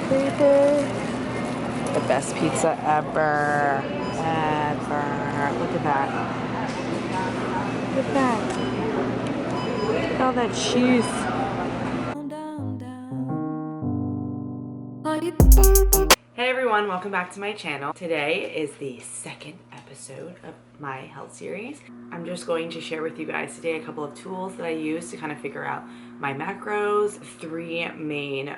Creeper. The best pizza ever. Ever. Look at that. Look at that. Look at all that cheese. Hey everyone, welcome back to my channel. Today is the second episode of my health series. I'm just going to share with you guys today a couple of tools that I use to kind of figure out my macros, three main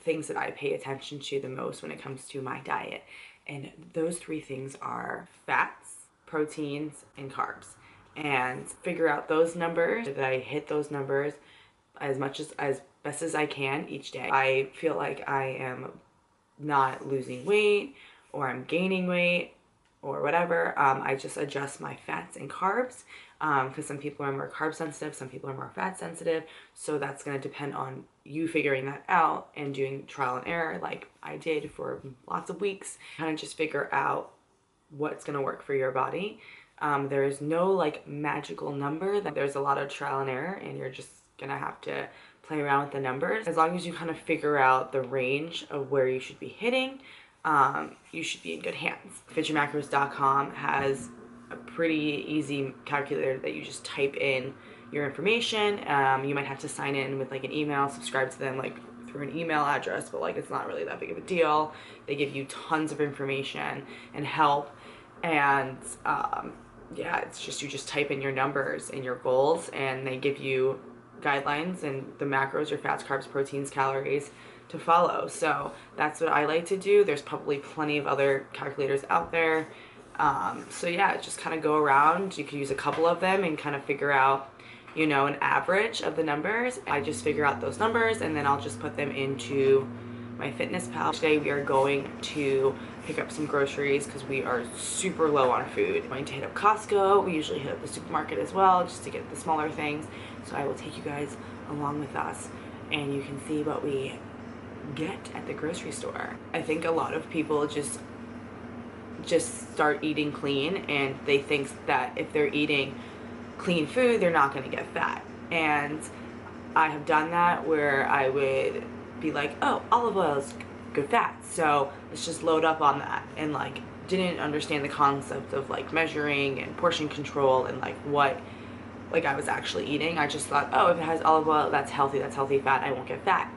things that I pay attention to the most when it comes to my diet. And those three things are fats, proteins, and carbs. And figure out those numbers, that I hit those numbers as best as I can each day. I feel like I am not losing weight or I'm gaining weight or whatever. I just adjust my fats and carbs because some people are more carb sensitive, some people are more fat sensitive. So that's going to depend on you figuring that out and doing trial and error like I did for lots of weeks. Kind of just figure out what's going to work for your body. There is no like magical number. There's a lot of trial and error and you're just going to have to play around with the numbers. As long as you kind of figure out the range of where you should be hitting, you should be in good hands. FitYourMacros.com has a pretty easy calculator that you just type in your information. You might have to sign in with like an email, subscribe to them like through an email address, but like it's not really that big of a deal. They give you tons of information and help, and yeah, it's just you just type in your numbers and your goals and they give you guidelines and the macros, your fats, carbs, proteins, calories to follow. So that's what I like to do. There's probably plenty of other calculators out there. So yeah, just kind of go around. You can use a couple of them and kind of figure out, you know, an average of the numbers. I just figure out those numbers and then I'll just put them into my FitnessPal. Today we are going to pick up some groceries because we are super low on food. I'm going to hit up Costco. We usually hit up the supermarket as well just to get the smaller things. So I will take you guys along with us and you can see what we get at the grocery store. I think a lot of people just start eating clean and they think that if they're eating clean food, they're not going to get fat. And I have done that where I would be like, oh, olive oil is good fat, so let's just load up on that, and like didn't understand the concept of like measuring and portion control and like what like I was actually eating. I just thought, oh, if it has olive oil, that's healthy fat, I won't get fat.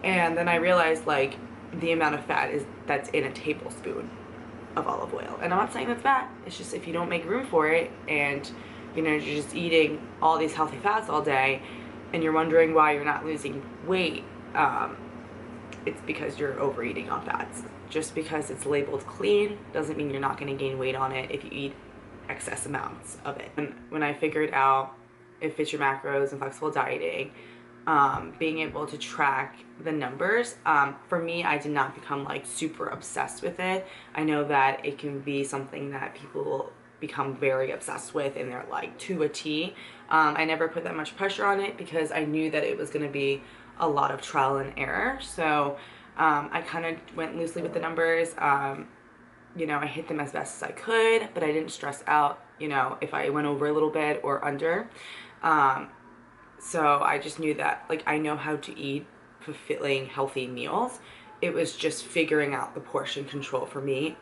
And then I realized like the amount of fat that's in a tablespoon of olive oil. And I'm not saying that's bad, it's just if you don't make room for it and you know you're just eating all these healthy fats all day and you're wondering why you're not losing weight, it's because you're overeating on fats. Just because it's labeled clean doesn't mean you're not going to gain weight on it if you eat excess amounts of it. And when I figured out if Fit Your Macros and flexible dieting, being able to track the numbers, for me, I did not become like super obsessed with it. I know that it can be something that people become very obsessed with and they're like to a T. I never put that much pressure on it because I knew that it was going to be a lot of trial and error. So I kind of went loosely with the numbers. You know, I hit them as best as I could, but I didn't stress out, you know, if I went over a little bit or under. So I just knew that like I know how to eat fulfilling healthy meals. It was just figuring out the portion control for me.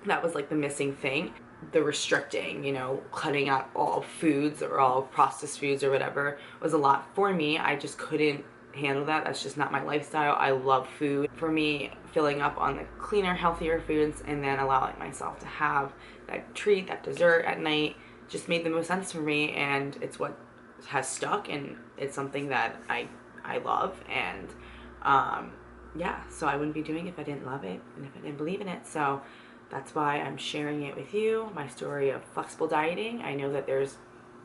That was like the missing thing. The restricting, you know, cutting out all foods or all processed foods or whatever was a lot for me. I just couldn't handle that. That's just not my lifestyle. I love food. For me, filling up on the cleaner, healthier foods and then allowing myself to have that treat, that dessert at night just made the most sense for me, and it's what has stuck and it's something that I love. And yeah, so I wouldn't be doing it if I didn't love it and if I didn't believe in it. So that's why I'm sharing it with you, my story of flexible dieting. I know that there's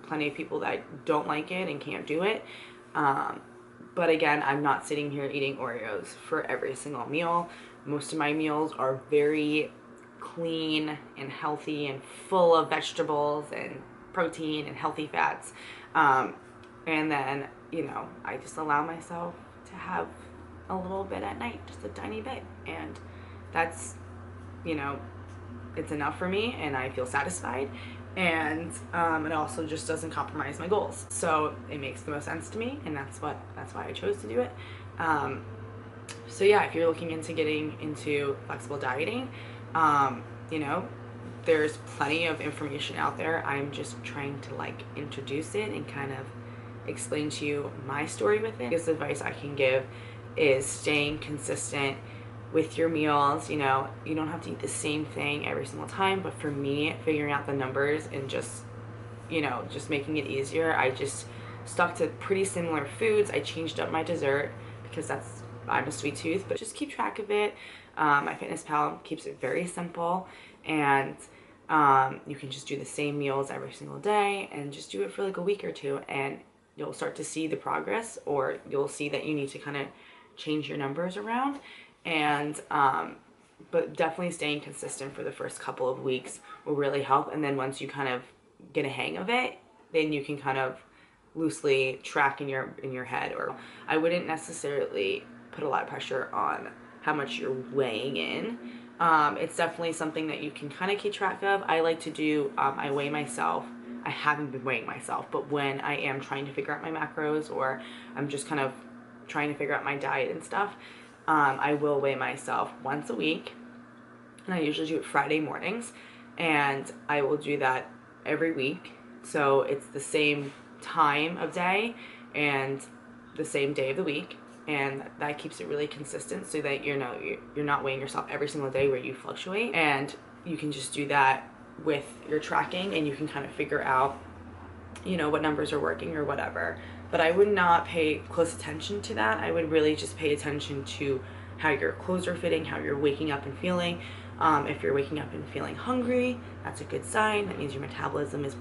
plenty of people that don't like it and can't do it. But again, I'm not sitting here eating Oreos for every single meal. Most of my meals are very clean and healthy and full of vegetables and protein and healthy fats. And then, you know, I just allow myself to have a little bit at night, just a tiny bit. And that's, you know, it's enough for me and I feel satisfied. And it also just doesn't compromise my goals. So it makes the most sense to me, and that's why I chose to do it. So yeah, if you're looking into getting into flexible dieting, you know, there's plenty of information out there. I'm just trying to like introduce it and kind of explain to you my story with it. Biggest advice I can give is staying consistent with your meals. You know, you don't have to eat the same thing every single time, but for me, figuring out the numbers and just, you know, just making it easier, I just stuck to pretty similar foods. I changed up my dessert because I'm a sweet tooth, but just keep track of it. MyFitnessPal keeps it very simple, and you can just do the same meals every single day and just do it for like a week or two, and you'll start to see the progress, or you'll see that you need to kind of change your numbers around. And but definitely staying consistent for the first couple of weeks will really help, and then once you kind of get a hang of it, then you can kind of loosely track in your head. Or I wouldn't necessarily put a lot of pressure on how much you're weighing in. It's definitely something that you can kind of keep track of. I like to do, I weigh myself. I haven't been weighing myself, but when I am trying to figure out my macros, or I'm just kind of trying to figure out my diet and stuff, I will weigh myself once a week, and I usually do it Friday mornings, and I will do that every week. So it's the same time of day and the same day of the week, and that keeps it really consistent, so that you're not weighing yourself every single day where you fluctuate. And you can just do that with your tracking, and you can kind of figure out, you know, what numbers are working or whatever. But I would not pay close attention to that. I would really just pay attention to how your clothes are fitting, how you're waking up and feeling. If you're waking up and feeling hungry, that's a good sign. That means your metabolism is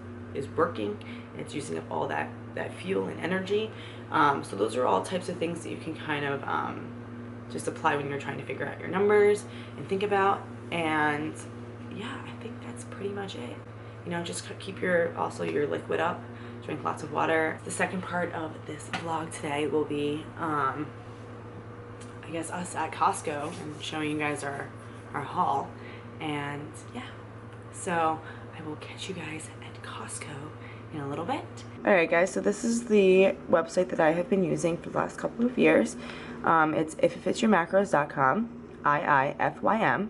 working, and it's using up all that fuel and energy. So those are all types of things that you can kind of just apply when you're trying to figure out your numbers and think about. And yeah, I think that's pretty much it. You know, just keep your liquid up, drink lots of water. The second part of this vlog today will be I guess us at Costco and showing you guys our haul. And yeah, so I will catch you guys at Costco in a little bit. Alright guys, so this is the website that I have been using for the last couple of years. It's ifitfitsyourmacros.com, IIFYM.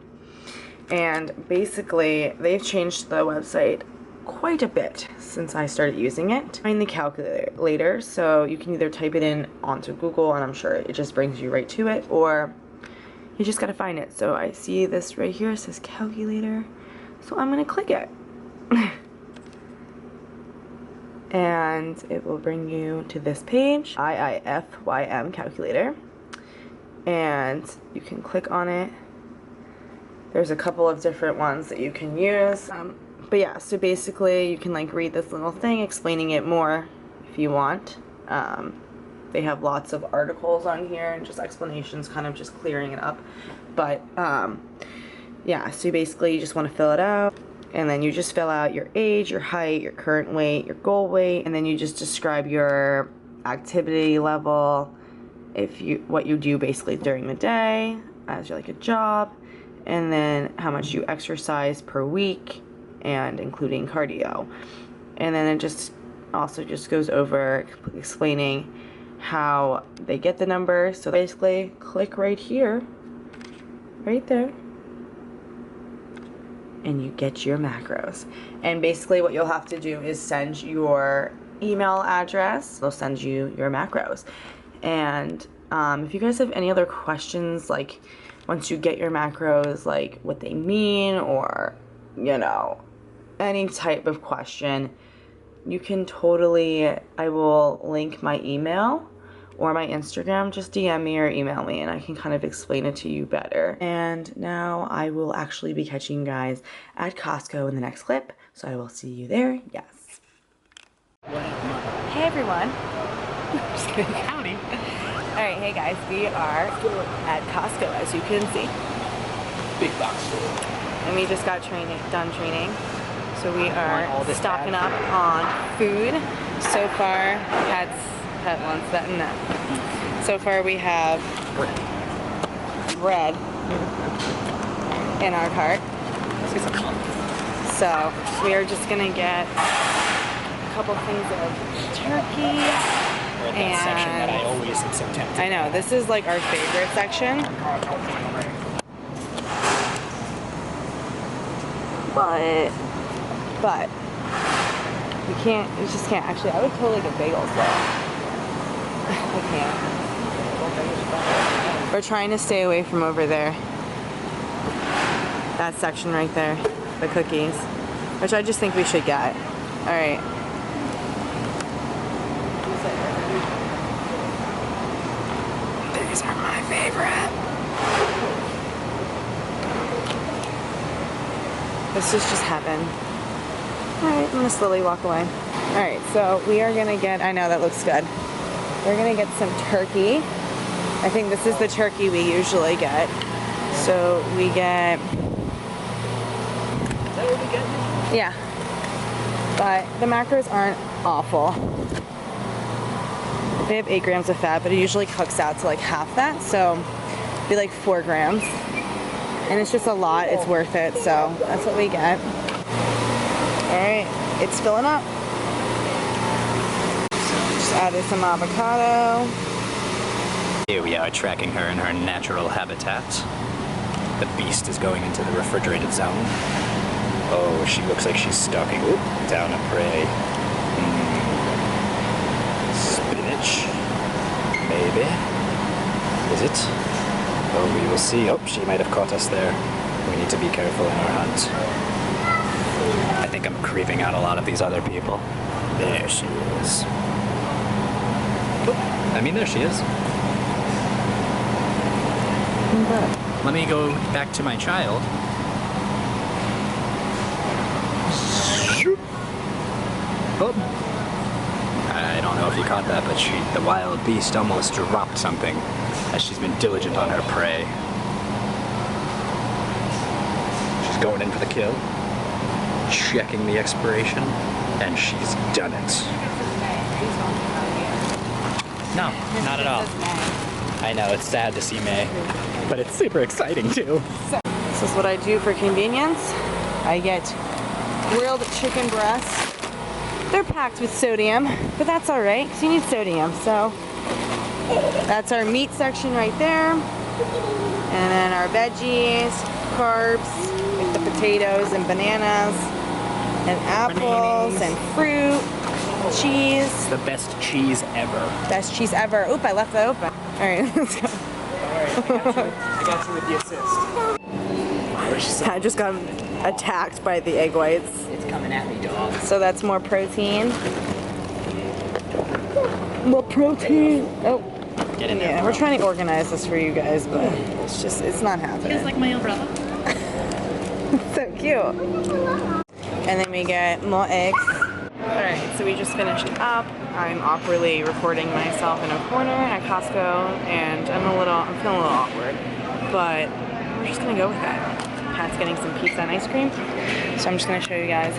And basically, they've changed the website quite a bit since I started using it. Find the calculator, so you can either type it in onto Google, and I'm sure it just brings you right to it, or you just gotta find it. So I see this right here, it says calculator, so I'm gonna click it. And it will bring you to this page, IIFYM calculator, and you can click on it. There's a couple of different ones that you can use, but yeah, so basically you can like read this little thing explaining it more if you want. They have lots of articles on here and just explanations, kind of just clearing it up. But yeah, so basically you just want to fill it out, and then you just fill out your age, your height, your current weight, your goal weight, and then you just describe your activity level, what you do basically during the day as you're like a job, and then how much you exercise per week, and including cardio. And then it just also just goes over explaining how they get the numbers. So basically click right here, right there, and you get your macros. And basically what you'll have to do is send your email address. They'll send you your macros. And if you guys have any other questions, like once you get your macros, like what they mean, or you know, any type of question, you can totally, I will link my email or my Instagram. Just DM me or email me and I can kind of explain it to you better. And now I will actually be catching you guys at Costco in the next clip, so I will see you there. Yes. Hey everyone. Just kidding. Howdy. Alright, hey guys, we are at Costco, as you can see. Big box store. And we just got done training. So we are stocking up on food. So far, had lunch, that and that. So far we have bread in our cart. So we are just gonna get a couple things of turkey at that section that I always am so tempted. I know, this is like our favorite section. But we just can't. Actually, I would totally get bagels though. I can't. We're trying to stay away from over there. That section right there, the cookies, which I just think we should get. All right. These are my favorite. This is just heaven. Alright, I'm gonna slowly walk away. Alright, so we are gonna get, I know that looks good. We're gonna get some turkey. I think this is the turkey we usually get. So we get... Is that what we get? Yeah. But the macros aren't awful. They have 8 grams of fat, but it usually cooks out to like half that, so it'd be like 4 grams. And it's just a lot, it's worth it, so that's what we get. Alright, it's filling up. Just added some avocado. Here we are tracking her in her natural habitat. The beast is going into the refrigerated zone. Oh, she looks like she's stalking down a prey. Spinach? Maybe? Is it? Oh, we will see. Oh, she might have caught us there. We need to be careful in our hunt. I think I'm creeping out a lot of these other people. There she is. Oh, I mean, there she is. Let me go back to my child. Oh. I don't know if you caught that, but the wild beast almost dropped something as she's been diligent on her prey. She's going in for the kill, checking the expiration, and she's done it. No, not at all. I know, it's sad to see May, but it's super exciting too. This is what I do for convenience. I get grilled chicken breasts. They're packed with sodium, but that's all right, because you need sodium. So that's our meat section right there. And then our veggies, carbs, like the potatoes and bananas, and apples and fruit, cheese. It's the best cheese ever. Best cheese ever. Oop, I left that open. All right, let's go. Alright, I got you with the assist. I just got attacked by the egg whites. It's coming at me, dog. So that's more protein. More protein. Oh. Get in there. Yeah, we're trying to organize this for you guys, but it's not happening. It's like my umbrella. So cute. And then we get more eggs. Alright, so we just finished up. I'm awkwardly recording myself in a corner at Costco, and I'm feeling a little awkward, but we're just gonna go with that. Pat's getting some pizza and ice cream, so I'm just gonna show you guys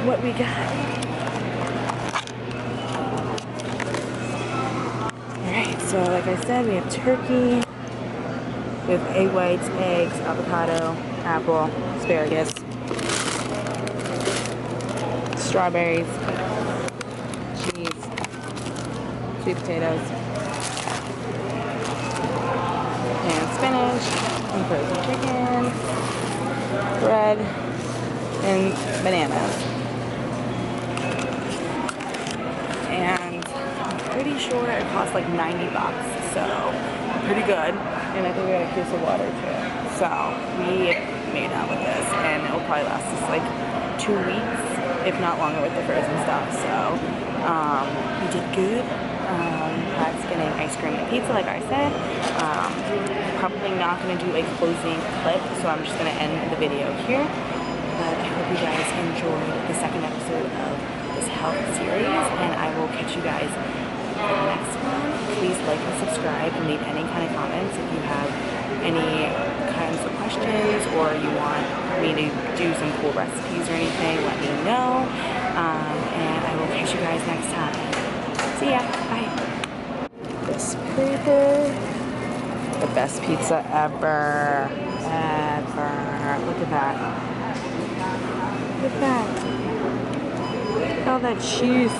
what we got. Alright, so like I said, we have turkey, we have egg whites, eggs, avocado, apple, asparagus, strawberries, cheese, sweet potatoes, and spinach, and frozen chicken, bread, and bananas. And I'm pretty sure it cost like 90 bucks, so pretty good. And I think we got a case of water too. So we made out with this, and it will probably last us like 2 weeks, if not longer, with the frozen stuff. So we did good. Pat's getting ice cream and pizza, like I said. Probably not going to do a closing clip, so I'm just going to end the video here. But I hope you guys enjoyed the second episode of this health series, and I will catch you guys for the next one. Please like and subscribe and leave any kind of comments if you have any kinds of questions, or you want me to do some cool recipes or anything, let me know. And I will catch you guys next time. See ya. Bye. This paper. The best pizza ever. Ever. Look at that. Look at that. Look at all that cheese.